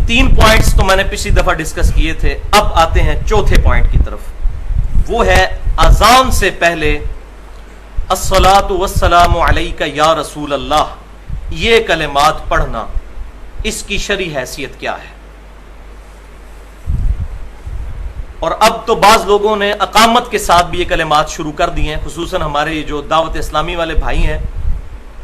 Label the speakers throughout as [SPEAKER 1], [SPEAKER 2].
[SPEAKER 1] 3 points تو میں نے پچھلی دفعہ ڈسکس کیے تھے. اب آتے ہیں چوتھے پوائنٹ کی طرف. وہ ہے اذان سے پہلے الصلاۃ والسلام علیک یا رسول اللہ، یہ کلمات پڑھنا، اس کی شرعی حیثیت کیا ہے؟ اور اب تو بعض لوگوں نے اقامت کے ساتھ بھی یہ کلمات شروع کر دی ہیں، خصوصاً ہمارے جو دعوت اسلامی والے بھائی ہیں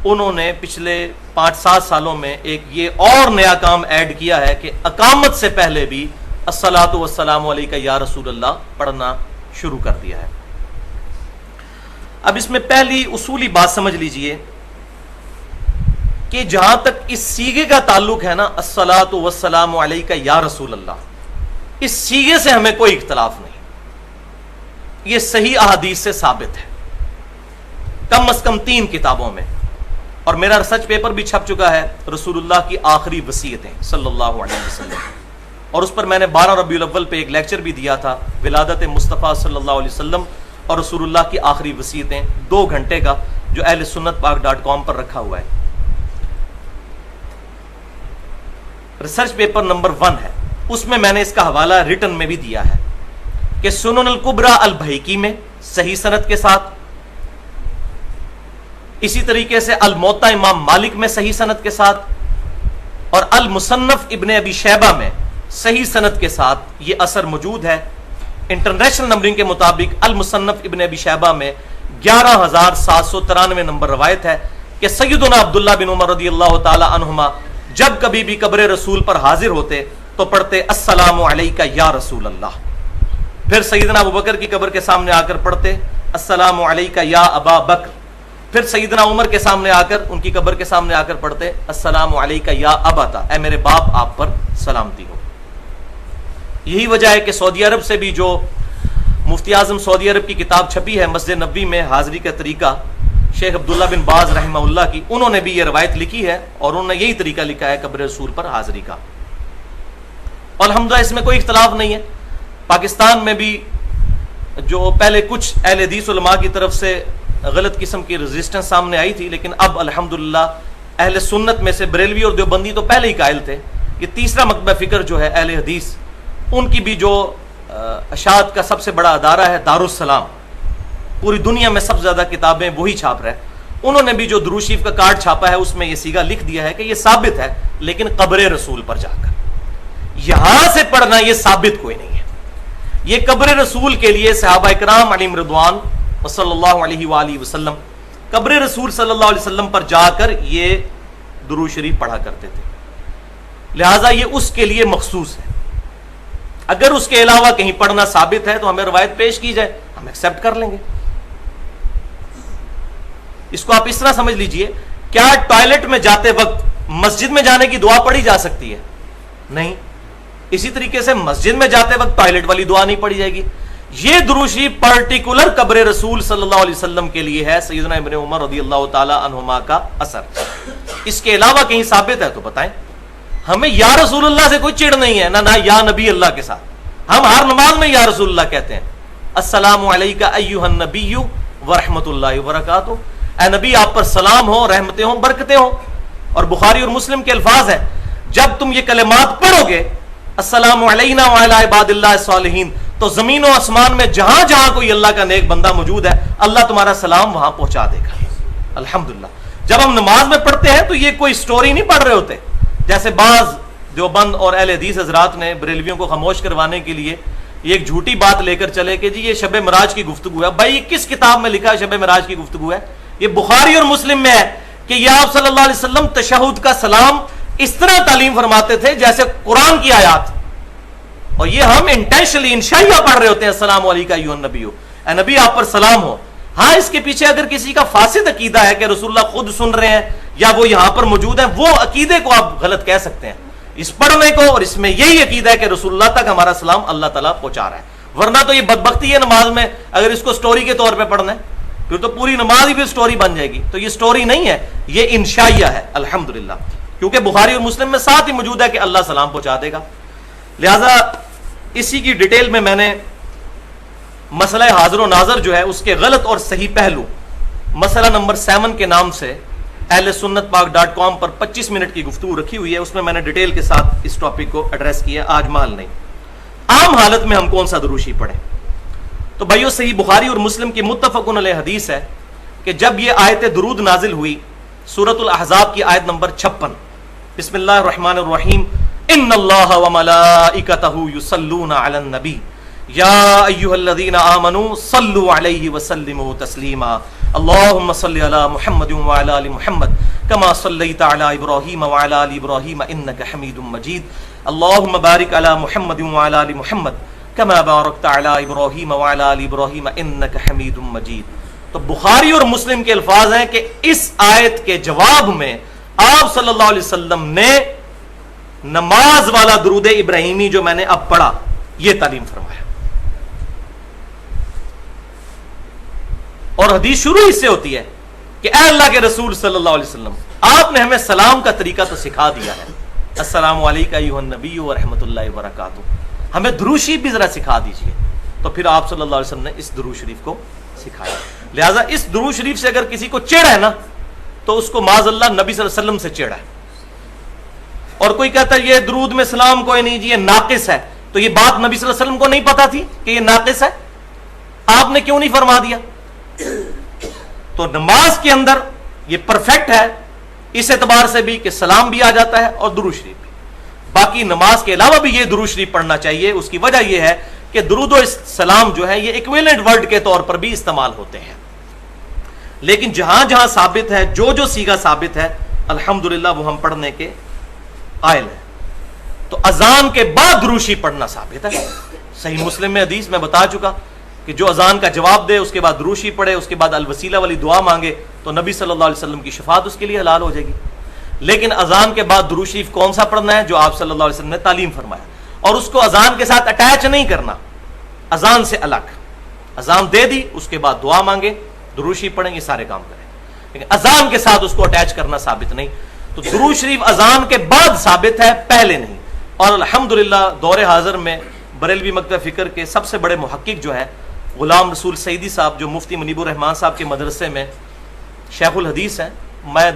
[SPEAKER 1] انہوں نے پچھلے 5-7 سالوں میں ایک یہ اور نیا کام ایڈ کیا ہے کہ اقامت سے پہلے بھی الصلاۃ والسلام علیک یا رسول اللہ پڑھنا شروع کر دیا ہے. اب اس میں پہلی اصولی بات سمجھ لیجئے کہ جہاں تک اس صیغے کا تعلق ہے نا، الصلاۃ والسلام علیک یا رسول اللہ، اس صیغے سے ہمیں کوئی اختلاف نہیں. یہ صحیح احادیث سے ثابت ہے، کم از کم 3 کتابوں میں، اور میرا ریسرچ پیپر بھی چھپ چکا ہے، رسول اللہ کی آخری وصیتیں صلی اللہ علیہ وسلم، اور اس پر میں نے 12 ربیع الاول پہ ایک لیکچر بھی دیا تھا، ولادت مصطفیٰ صلی اللہ علیہ وسلم اور رسول اللہ کی آخری وصیتیں، 2 گھنٹے کا، جو اہل سنت پاک.com پر رکھا ہوا ہے. ریسرچ پیپر نمبر 1 ہے، اس میں نے اس کا حوالہ ریٹن میں بھی دیا ہے کہ سنن الکبریٰ البیہقی میں صحیح سند کے ساتھ، اسی طریقے سے الموطا امام مالک میں صحیح سند کے ساتھ، اور المصنف ابن ابی شیبہ میں صحیح سند کے ساتھ یہ اثر موجود ہے. انٹرنیشنل نمبرنگ کے مطابق المصنف ابن ابی شیبہ میں 11793 نمبر روایت ہے کہ سیدنا عبداللہ بن عمر رضی اللہ تعالی عنہما جب کبھی بھی قبر رسول پر حاضر ہوتے تو پڑھتے السلام علیک یا رسول اللہ. پھر سیدنا ابوبکر کی قبر کے سامنے آ کر پڑھتے السلام علیک یا ابا بکر. پھر سیدنا عمر کے سامنے آ کر، ان کی قبر کے سامنے آ کر پڑھتے السلام علیک یا اباتا، اے میرے باپ آپ پر سلامتی ہو. یہی وجہ ہے کہ سعودی عرب سے بھی جو مفتی اعظم سعودی عرب کی کتاب چھپی ہے مسجد نبوی میں حاضری کا طریقہ، شیخ عبداللہ بن باز رحمہ اللہ کی، انہوں نے بھی یہ روایت لکھی ہے اور انہوں نے یہی طریقہ لکھا ہے قبر رسول پر حاضری کا. اور الحمدللہ اس میں کوئی اختلاف نہیں ہے. پاکستان میں بھی جو پہلے کچھ اہل حدیث علماء کی طرف سے غلط قسم کی ریزسٹنس سامنے آئی تھی، لیکن اب الحمدللہ اہل سنت میں سے بریلوی اور دیوبندی تو پہلے ہی قائل تھے. یہ تیسرا مکتبہ فکر جو ہے اہل حدیث، ان کی بھی جو اشاعت کا سب سے بڑا ادارہ ہے دارالسلام، پوری دنیا میں سب سے زیادہ کتابیں وہی چھاپ رہے ہیں، انہوں نے بھی جو درود شریف کا کارڈ چھاپا ہے اس میں یہ صیغہ لکھ دیا ہے کہ یہ ثابت ہے، لیکن قبر رسول پر جا کر یہاں سے پڑھنا یہ ثابت کوئی نہیں ہے. یہ قبر رسول کے لیے صحابہ اکرام علیہم رضوان صلی اللہ علیہ وآلہ وسلم قبر رسول صلی اللہ علیہ وسلم پر جا کر یہ درود شریف پڑھا کرتے تھے، لہٰذا یہ اس کے لیے مخصوص ہے. اگر اس کے علاوہ کہیں پڑھنا ثابت ہے تو ہمیں روایت پیش کی جائے، ہم ایکسپٹ کر لیں گے. اس کو آپ اس طرح سمجھ لیجئے، کیا ٹوائلٹ میں جاتے وقت مسجد میں جانے کی دعا پڑھی جا سکتی ہے؟ نہیں. اسی طریقے سے مسجد میں جاتے وقت ٹوائلٹ والی دعا نہیں پڑھی جائے گی. یہ درود شریف پرٹیکولر قبر رسول صلی اللہ علیہ وسلم کے لیے ہے، سیدنا ابن عمر رضی اللہ تعالی عنہما کا اثر. اس کے علاوہ کہیں ثابت ہے تو بتائیں. ہمیں یا رسول اللہ سے کوئی چڑ نہیں ہے، نہ یا نبی اللہ کے ساتھ. ہم ہر نماز میں یا رسول اللہ کہتے ہیں. السلام علیکہ ایھا النبی ورحمۃ اللہ وبرکاتہ، اے نبی آپ پر سلام ہو، رحمتیں ہوں، برکتیں ہوں. اور بخاری اور مسلم کے الفاظ ہیں، جب تم یہ کلمات پڑھو گے السلام علینا وعلی عباد اللہ الصالحین، تو زمین و آسمان میں جہاں جہاں کوئی اللہ کا نیک بندہ موجود ہے اللہ تمہارا سلام وہاں پہنچا دے گا. الحمدللہ. جب ہم نماز میں پڑھتے ہیں تو یہ کوئی سٹوری نہیں پڑھ رہے ہوتے، جیسے بعض دیوبند اور اہل حدیث حضرات نے بریلویوں کو خاموش کروانے کے لیے یہ ایک جھوٹی بات لے کر چلے کہ جی یہ شب معراج کی گفتگو ہے. بھائی کس کتاب میں لکھا ہے شب معراج کی گفتگو ہے؟ یہ بخاری اور مسلم میں ہے کہ یہ آپ صلی اللہ علیہ وسلم تشہد کا سلام اس طرح تعلیم فرماتے تھے جیسے قرآن کی آیات، اور یہ ہم انٹینشنلی انشائیہ پڑھ رہے ہوتے ہیں السلام علیکم ایھا النبی، اے نبی آپ پر سلام ہو. ہاں اس کے پیچھے اگر کسی کا فاسد عقیدہ ہے کہ رسول اللہ خود سن رہے ہیں یا وہ یہاں پر موجود ہیں، وہ عقیدے کو آپ غلط کہہ سکتے ہیں، اس پڑھنے کو. اور اس میں یہی عقیدہ ہے کہ رسول اللہ تک ہمارا سلام اللہ تعالیٰ پہنچا رہا ہے. ورنہ تو یہ بدبختی ہے نماز میں اگر اس کو سٹوری کے طور پہ پڑھنا ہے، پھر تو پوری نماز ہی بھی سٹوری بن جائے گی. تو یہ سٹوری نہیں ہے، یہ انشائیہ ہے الحمدللہ، کیونکہ بخاری اور مسلم میں ساتھ ہی موجود ہے کہ اللہ سلام پہنچا دے گا. لہذا اسی کی ڈیٹیل میں نے مسئلہ حاضر و ناظر جو ہے اس کے غلط اور صحیح پہلو مسئلہ نمبر 7 کے نام سے اہل سنت پاک.com پر 25 منٹ کی گفتگو رکھی ہوئی ہے، اس میں میں نے ڈیٹیل کے ساتھ اس ٹاپک کو ایڈریس کیا، آج مال نہیں۔ عام حالت میں ہم کون سا درود شریف پڑھیں؟ تو بھائیو صحیح بخاری اور مسلم کی متفقن علیہ حدیث ہے کہ جب یہ آیت درود نازل ہوئی، سورۃ الاحزاب کی آیت نمبر 56، بسم اللہ الرحمن الرحیم، ان اللہ وملائکتہ یصلون علی النبی یا ایھا الذین آمنوا صلوا علیہ وسلموا تسلیما اللہم صل علی محمد وعلی آل محمد کما صلیت علی ابراہیم وعلی آل ابراہیم انک حمید مجید اللہم بارک علی محمد وعلی آل محمد کما بارکت علی ابراہیم وعلی آل ابراہیم انک حمید مجید۔ تو بخاری اور مسلم کے الفاظ ہیں کہ اس آیت کے جواب میں آپ صلی اللہ علیہ وسلم نے نماز والا درود ابراہیمی جو میں نے اب پڑھا یہ تعلیم فرمایا، اور حدیث شروع اس سے ہوتی ہے کہ اے اللہ کے رسول صلی اللہ علیہ وسلم، آپ نے ہمیں سلام کا طریقہ تو سکھا دیا ہے، السلام علیکم ایھا النبی ورحمۃ اللہ وبرکاتہ، ہمیں درود شریف بھی ذرا سکھا دیجئے۔ تو پھر آپ صلی اللہ علیہ وسلم نے اس درود شریف کو سکھایا۔ لہذا اس درود شریف سے اگر کسی کو چڑ ہے نا تو اس کو معاذ اللہ نبی صلی اللہ علیہ وسلم سے چڑ ہے، اور کوئی کہتا ہے یہ درود میں سلام کوئی نہیں جی یہ ناقص ہے، تو یہ بات نبی صلی اللہ علیہ وسلم کو نہیں پتا تھی کہ یہ ناقص ہے؟ آپ نے کیوں نہیں فرما دیا؟ تو نماز کے اندر یہ پرفیکٹ ہے اس اعتبار سے بھی کہ سلام بھی آ جاتا ہے اور درود شریف بھی۔ باقی نماز کے علاوہ بھی یہ درود شریف پڑھنا چاہیے، اس کی وجہ یہ ہے کہ درود و سلام جو ہے یہ ایکویلنٹ ورڈ کے طور پر بھی استعمال ہوتے ہیں، لیکن جہاں جہاں ثابت ہے، جو جو صیغہ ثابت ہے الحمدللہ وہ ہم پڑھنے کے قائل ہیں۔ تو اذان کے بعد درود شریف پڑھنا ثابت ہے، صحیح مسلم میں حدیث میں بتا چکا کہ جو اذان کا جواب دے اس کے بعد درود شریف پڑھے، اس کے بعد الوسیلہ والی دعا مانگے تو نبی صلی اللہ علیہ وسلم کی شفاعت اس کے لیے حلال ہو جائے گی۔ لیکن اذان کے بعد درود شریف کون سا پڑھنا ہے؟ جو آپ صلی اللہ علیہ وسلم نے تعلیم فرمایا، اور اس کو اذان کے ساتھ اٹیچ نہیں کرنا، اذان سے الگ۔ اذان دے دی اس کے بعد دعا مانگے، درود شریف پڑھیں، یہ سارے کام کریں، لیکن اذان کے ساتھ اس کو اٹیچ کرنا ثابت نہیں۔ تو درود شریف اذان کے بعد ثابت ہے، پہلے نہیں۔ اور الحمدللہ دور حاضر میں بریلوی مکتب فکر کے سب سے بڑے محقق جو ہے غلام رسول سعیدی صاحب، جو مفتی منیب الرحمان صاحب کے مدرسے میں شیخ الحدیث ہیں، میں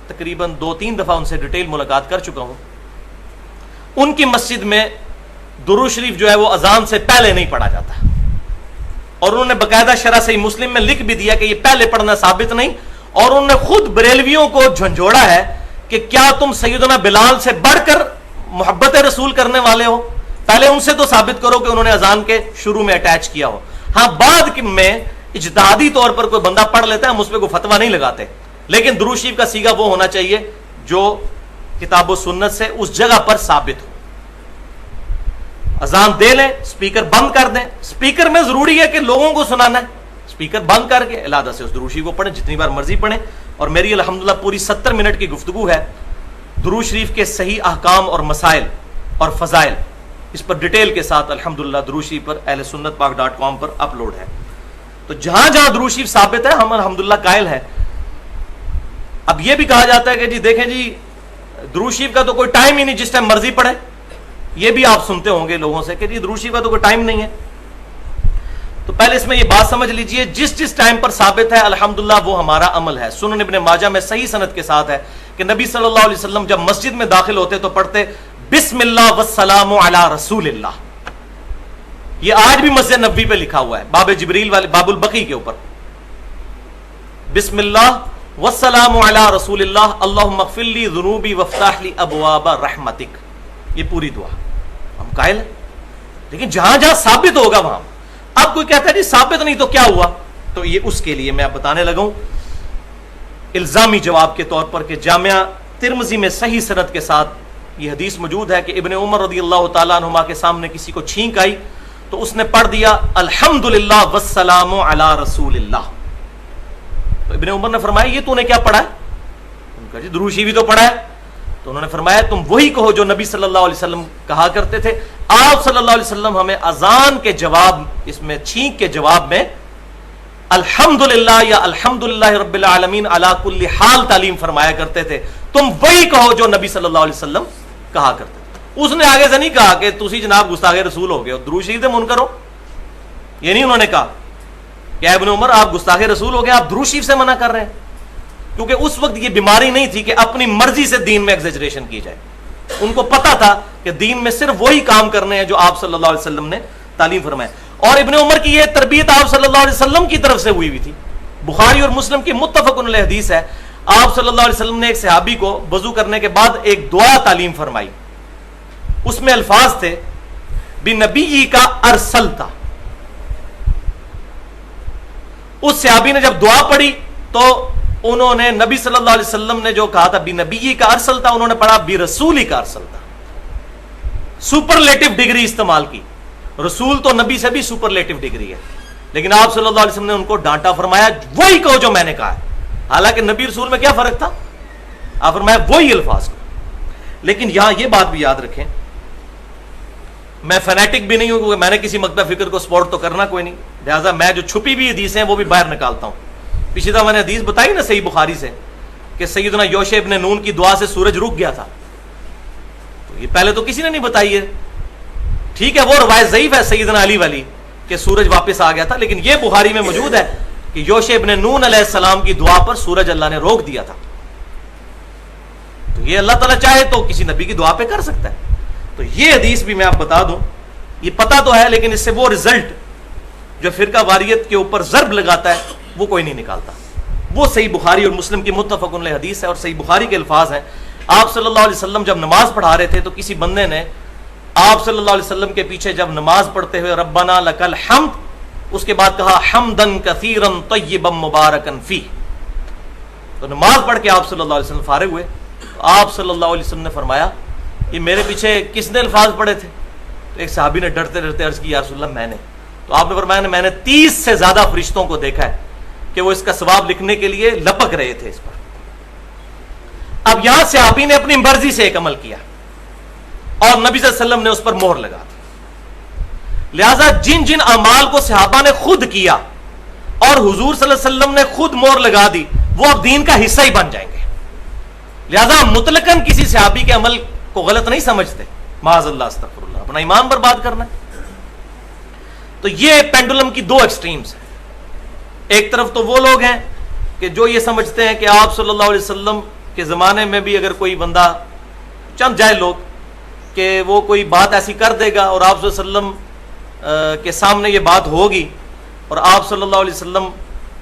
[SPEAKER 1] تقریباً 2-3 دفعہ ان سے ڈیٹیل ملاقات کر چکا ہوں، ان کی مسجد میں درود شریف جو ہے وہ اذان سے پہلے نہیں پڑھا جاتا، اور انہوں نے باقاعدہ شرح صحیح مسلم میں لکھ بھی دیا کہ یہ پہلے پڑھنا ثابت نہیں، اور انہوں نے خود بریلویوں کو جھنجھوڑا ہے کہ کیا تم سیدنا بلال سے بڑھ کر محبت رسول کرنے والے ہو؟ پہلے ان سے تو ثابت کرو کہ انہوں نے اذان کے شروع میں اٹیچ کیا ہو۔ ہاں بعد میں اجتہادی طور پر کوئی بندہ پڑھ لیتا ہے، ہم اس پہ کوئی فتویٰ نہیں لگاتے، لیکن درود شریف کا صیغہ وہ ہونا چاہیے جو کتاب و سنت سے اس جگہ پر ثابت ہو۔ اذان دے لیں، سپیکر بند کر دیں، سپیکر میں ضروری ہے کہ لوگوں کو سنانا ہے، سپیکر بند کر کے علیحدہ سے اس درود شریف کو پڑھیں، جتنی بار مرضی پڑھیں۔ اور میری الحمدللہ پوری 70 منٹ کی گفتگو ہے درود شریف کے صحیح احکام اور مسائل اور فضائل، اس پر ڈیٹیل کے ساتھ الحمدللہ درود شریف پر اہل سنت پاک.com پر اپلوڈ ہے۔ تو جہاں جہاں درود شریف ثابت ہے ہم الحمدللہ قائل ہیں۔ اب یہ بھی کہا جاتا ہے کہ جی دیکھیں جی درود شریف کا تو کوئی ٹائم ہی نہیں، جس ٹائم مرضی پڑھے، یہ بھی آپ سنتے ہوں گے لوگوں سے کہ جی درود شریف کا تو کوئی ٹائم نہیں ہے۔ تو پہلے اس میں یہ بات سمجھ لیجئے، جس جس ٹائم پر ثابت ہے الحمدللہ وہ ہمارا عمل ہے۔ سنن ابن ماجہ میں صحیح سند کے ساتھ ہے کہ نبی صلی اللہ علیہ وسلم جب مسجد میں داخل ہوتے تو پڑھتے بسم اللہ والسلام علی رسول اللہ۔ یہ آج بھی مسجد نبوی پہ لکھا ہوا ہے، باب جبریل والے باب البقی کے اوپر، بسم اللہ والسلام علی رسول اللہ اللہم اغفر لی ذنوبی وافتح لی ابواب رحمتک، یہ پوری دعا ہم قائل ہیں۔ لیکن جہاں جہاں ثابت ہوگا وہاں، اب کوئی کہتا ہے جی ثابت نہیں تو کیا ہوا؟ تو یہ اس کے لیے میں اب بتانے لگا ہوں الزامی جواب کے طور پر کہ جامعہ ترمذی میں صحیح سند کے ساتھ یہ حدیث موجود ہے کہ ابن عمر رضی اللہ تعالیٰ عنہما کے سامنے کسی کو چھینک آئی تو اس نے پڑھ دیا الحمدللہ والسلام علی رسول اللہ۔ تو ابن عمر نے فرمایا یہ تو نے کیا پڑھا ہے؟ ان کا جی درود شریف تو پڑھا ہے۔ تو انہوں نے فرمایا تم وہی کہو جو نبی صلی اللہ علیہ وسلم کہا کرتے تھے۔ آپ صلی اللہ علیہ وسلم ہمیں اذان کے جواب، اس میں چھینک کے جواب میں الحمدللہ یا الحمدللہ رب العالمین علی کل حال تعلیم فرمایا کرتے تھے، تم وہی کہو جو نبی صلی اللہ علیہ وسلم کہا کرتے تھے۔ اس نے آگے سے نہیں کہا کہ تسی جناب گستاخ رسول ہو گئے درود شریف سے منکر ہو، یہ نہیں انہوں نے کہا کہ ابن عمر آپ گستاخ رسول ہو گئے، آپ درود شریف سے منع کر رہے ہیں۔ کیونکہ اس وقت یہ بیماری نہیں تھی کہ اپنی مرضی سے دین میں ایگزیجریشن کی جائے. ان کو پتا تھا کہ دین میں صرف وہی کام کرنے ہیں جو آپ صلی اللہ علیہ وسلم نے تعلیم فرمایا. اور ابن عمر کی یہ تربیت آپ صلی اللہ علیہ وسلم کی طرف سے ہوئی تھی. بخاری اور مسلم کی متفق علیہ حدیث ہے, آپ صلی اللہ علیہ وسلم نے ایک صحابی کو وضو کرنے کے بعد ایک دعا تعلیم فرمائی. اس میں الفاظ تھے بنبی کا ارسلتا. اس صحابی نے جب دعا پڑھی تو انہوں نے نبی صلی اللہ علیہ وسلم نے جو کہا تھا بنبی کا ارسلتا, انہوں نے پڑھا برسولی کا ارسلتا. سپرلیٹو ڈگری استعمال کی. رسول تو نبی سے بھی سپرلیٹو ڈگری ہے, لیکن آپ صلی اللہ علیہ وسلم نے ان کو ڈانٹا, فرمایا وہی کہو جو میں نے کہا ہے. حالانکہ نبی رسول میں کیا فرق تھا, آپ فرمایا وہی الفاظ کو. لیکن یہاں یہ بات بھی یاد رکھیں, میں فینیٹک بھی نہیں ہوں کیونکہ میں نے کسی مکتب فکر کو سپورٹ تو کرنا کوئی نہیں, لہٰذا میں جو چھپی بھی حدیثیں ہیں وہ بھی باہر نکالتا ہوں. پچھلی دفعہ میں نے حدیث بتائی نا صحیح بخاری سے کہ سیدنا یوشع ابن نون کی دعا سے سورج رک گیا تھا, تو یہ پہلے تو کسی نے نہیں بتائی ہے. ٹھیک ہے وہ روایت ضعیف ہے سیدنا علی والی کہ سورج واپس آ گیا تھا, لیکن یہ بخاری میں موجود ہے کہ یوشع ابن نون علیہ السلام کی دعا پر سورج اللہ نے روک دیا تھا. تو یہ اللہ تعالیٰ چاہے تو کسی نبی کی دعا پہ کر سکتا ہے. تو یہ حدیث بھی میں آپ بتا دوں, یہ پتا تو ہے لیکن اس سے وہ رزلٹ جو فرقہ واریت کے اوپر ضرب لگاتا ہے وہ کوئی نہیں نکالتا. وہ صحیح بخاری اور مسلم کی متفق علیہ حدیث ہے اور صحیح بخاری کے الفاظ ہیں. آپ صلی اللہ علیہ وسلم جب نماز پڑھا رہے تھے تو کسی بندے نے آپ صلی اللہ علیہ وسلم کے پیچھے جب نماز پڑھتے ہوئے ربنا لکل حمد, اس کے بعد کہا حمدن کثیرن طیبا مبارکن فی. تو نماز پڑھ کے آپ صلی اللہ علیہ وسلم فارغ ہوئے, تو آپ صلی اللہ علیہ وسلم نے فرمایا یہ میرے پیچھے کس نے الفاظ پڑھے تھے؟ تو ایک صحابی نے ڈرتے ڈرتے عرض کی یا رسول اللہ میں نے. تو آپ نے فرمایا میں نے 30 سے زیادہ فرشتوں کو دیکھا ہے کہ وہ اس کا ثواب لکھنے کے لیے لپک رہے تھے اس پر. اب یہاں صحابی نے اپنی مرضی سے ایک عمل کیا اور نبی صلی اللہ علیہ وسلم نے اس پر مہر لگا دی. لہذا جن جن اعمال کو صحابہ نے خود کیا اور حضور صلی اللہ علیہ وسلم نے خود مہر لگا دی وہ اب دین کا حصہ ہی بن جائیں گے. لہذا مطلقاً کسی صحابی کے عمل کو غلط نہیں سمجھتے, معاذ اللہ استغفر اللہ, اپنا ایمان برباد کرنا ہے. تو یہ پینڈولم کی 2 ایکسٹریمز ہیں. ایک طرف تو وہ لوگ ہیں کہ جو یہ سمجھتے ہیں کہ آپ صلی اللہ علیہ وسلم کے زمانے میں بھی اگر کوئی بندہ, چند جائے لوگ, کہ وہ کوئی بات ایسی کر دے گا اور آپ صلی اللہ علیہ وسلم کے سامنے یہ بات ہوگی اور آپ صلی اللہ علیہ وسلم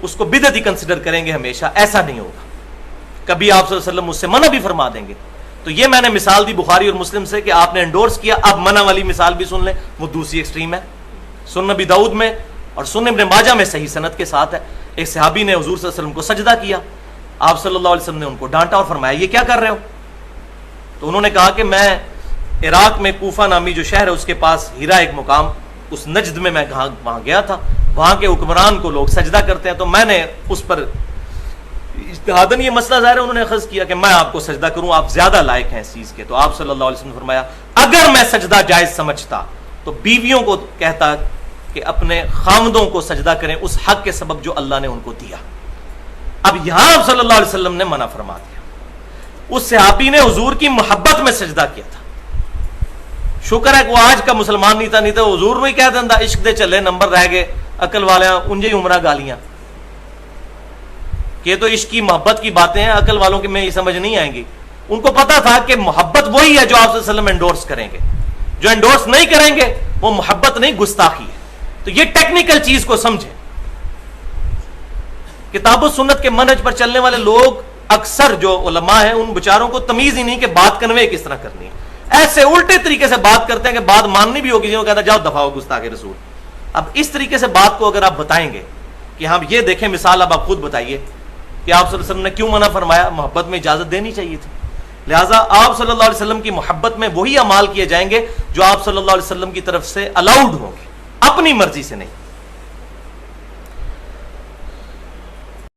[SPEAKER 1] اس کو بدعت ہی کنسیڈر کریں گے ہمیشہ. ایسا نہیں ہوگا کبھی. آپ صلی اللہ علیہ وسلم اس سے منع بھی فرما دیں گے. تو یہ میں نے مثال دی بخاری اور مسلم سے کہ آپ نے انڈورس کیا. اب منع والی مثال بھی سن لیں, وہ دوسری ایکسٹریم ہے. سنن نبی داؤد میں اور سنن ابن ماجہ میں صحیح سند کے ساتھ ہے, ایک صحابی نے حضور صلی اللہ علیہ وسلم کو سجدہ کیا. آپ صلی اللہ علیہ وسلم نے ان کو ڈانٹا اور فرمایا یہ کیا کر رہے ہو؟ تو انہوں نے کہا کہ میں عراق میں کوفہ نامی جو شہر ہے اس کے پاس ہیرا ایک مقام, اس نجد میں وہاں گیا تھا, وہاں کے حکمران کو لوگ سجدہ کرتے ہیں, تو میں نے اس پر اجتہاداً یہ مسئلہ ظاہر ہے انہوں نے اخذ کیا کہ میں آپ کو سجدہ کروں, آپ زیادہ لائق ہیں اس چیز کے. تو آپ صلی اللہ علیہ وسلم نے فرمایا اگر میں سجدہ جائز سمجھتا تو بیویوں کو کہتا کہ اپنے خامدوں کو سجدہ کریں اس حق کے سبب جو اللہ نے ان کو دیا. اب یہاں آپ صلی اللہ علیہ وسلم نے منع فرما دیا. اس صحابی نے حضور کی محبت میں سجدہ کیا تھا. شکر ہے کہ وہ آج کا مسلمان نہیں تھا, نہیں تو حضور میں کہہ دینا عشق دے چلے نمبر رہ گئے عقل والے انجے ہی عمرہ گالیاں, کہ تو عشق کی محبت کی باتیں ہیں, عقل والوں کی میں یہ سمجھ نہیں آئیں گی. ان کو پتا تھا کہ محبت وہی ہے جو آپ صلی اللہ علیہ وسلم انڈورس کریں گے, جو انڈورس نہیں کریں گے وہ محبت نہیں گستاخی ہے. تو یہ ٹیکنیکل چیز کو سمجھیں. کتاب و سنت کے منہج پر چلنے والے لوگ اکثر جو علماء ہیں ان بیچاروں کو تمیز ہی نہیں کہ بات کنوے کس طرح کرنی ہے. ایسے الٹے طریقے سے بات کرتے ہیں کہ بات ماننی بھی ہوگی, کہتا جاؤ دفاع ہو گستاخ رسول. اب اس طریقے سے بات کو اگر آپ بتائیں گے کہ ہم یہ دیکھیں مثال, اب آپ خود بتائیے کہ آپ صلی اللہ علیہ وسلم نے کیوں منع فرمایا؟ محبت میں اجازت دینی چاہیے تھی. لہٰذا آپ صلی اللہ علیہ وسلم کی محبت میں وہی اعمال کیے جائیں گے جو آپ صلی اللہ علیہ وسلم کی طرف سے الاؤڈ ہوں گے, اپنی مرضی سے نہیں.